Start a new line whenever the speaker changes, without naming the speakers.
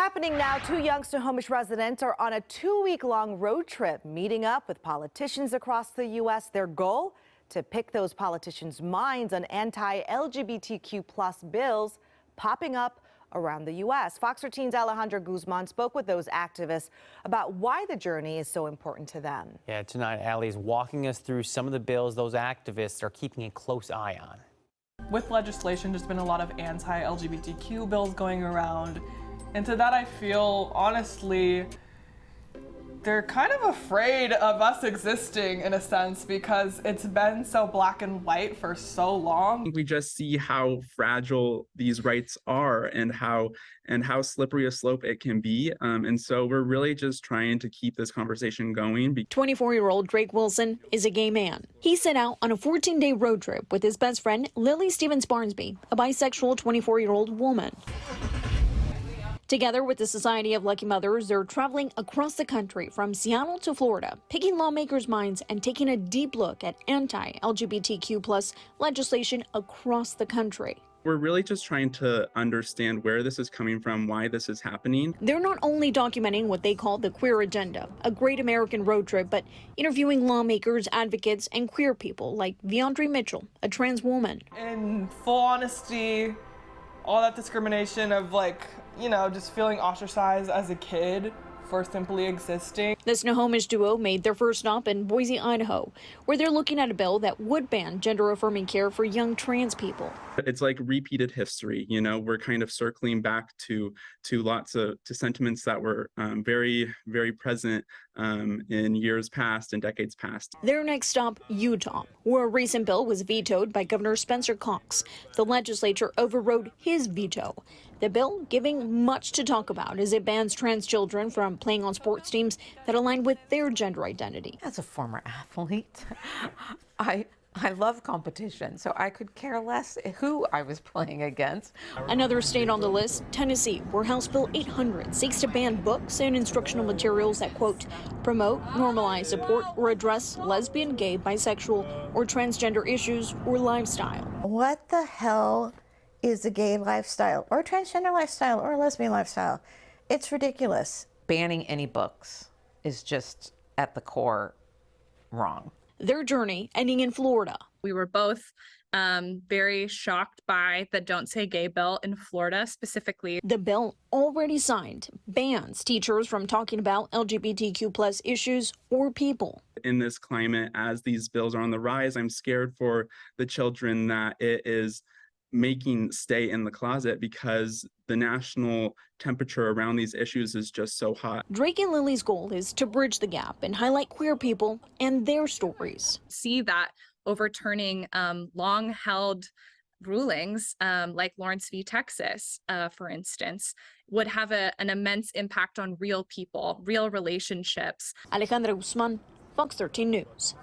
Happening now, two young Snohomish residents are on a 2-week-long road trip, meeting up with politicians across the U.S. Their goal? To pick those politicians' minds on anti-LGBTQ plus bills popping up around the U.S. Fox 13's Alejandra Guzman spoke with those activists about why the journey is so important to them.
Yeah, tonight, Allie is walking us through some of the bills those activists are keeping a close eye on.
With legislation, there's been a lot of anti-LGBTQ bills going around. And to that, I feel, honestly, they're kind of afraid of us existing in a sense because it's been so black and white for so long.
We just see how fragile these rights are and how slippery a slope it can be. And so we're really just trying to keep this conversation going.
24-year-old Drake Wilson is a gay man. He set out on a 14-day road trip with his best friend, Lily Stevens Barnsby, a bisexual 24-year-old woman. Together with the Society of Lucky Mothers, they're traveling across the country from Seattle to Florida, picking lawmakers' minds and taking a deep look at anti-LGBTQ plus legislation across the country.
We're really just trying to understand where this is coming from, why this is happening.
They're not only documenting what they call the queer agenda, a great American road trip, but interviewing lawmakers, advocates, and queer people like Viandre Mitchell, a trans woman.
In full honesty, all that discrimination of just feeling ostracized as a kid for simply existing.
The Snohomish duo made their first stop in Boise, Idaho, where they're looking at a bill that would ban gender-affirming care for young trans people.
It's like repeated history. We're kind of circling back to sentiments that were very, very present in years past and decades past.
Their next stop, Utah, where a recent bill was vetoed by Governor Spencer Cox. The legislature overrode his veto. The bill giving much to talk about as it bans trans children from playing on sports teams that align with their gender identity.
As a former athlete, I love competition, so I could care less who I was playing against.
Another state on the list, Tennessee, where House Bill 800 seeks to ban books and instructional materials that, quote, promote, normalize, support, or address lesbian, gay, bisexual, or transgender issues or lifestyle.
What the hell is a gay lifestyle, or a transgender lifestyle, or a lesbian lifestyle? It's ridiculous.
Banning any books is just at the core wrong.
Their journey ending in Florida.
We were both very shocked by the Don't Say Gay bill in Florida specifically.
The bill already signed bans teachers from talking about LGBTQ plus issues or people.
In this climate, as these bills are on the rise, I'm scared for the children that it is making stay in the closet because the national temperature around these issues is just so hot.
Drake and Lily's goal is to bridge the gap and highlight queer people and their stories.
See that overturning long-held rulings like Lawrence v. Texas, for instance, would have an immense impact on real people, real relationships.
Alejandra Guzman, Fox 13 News.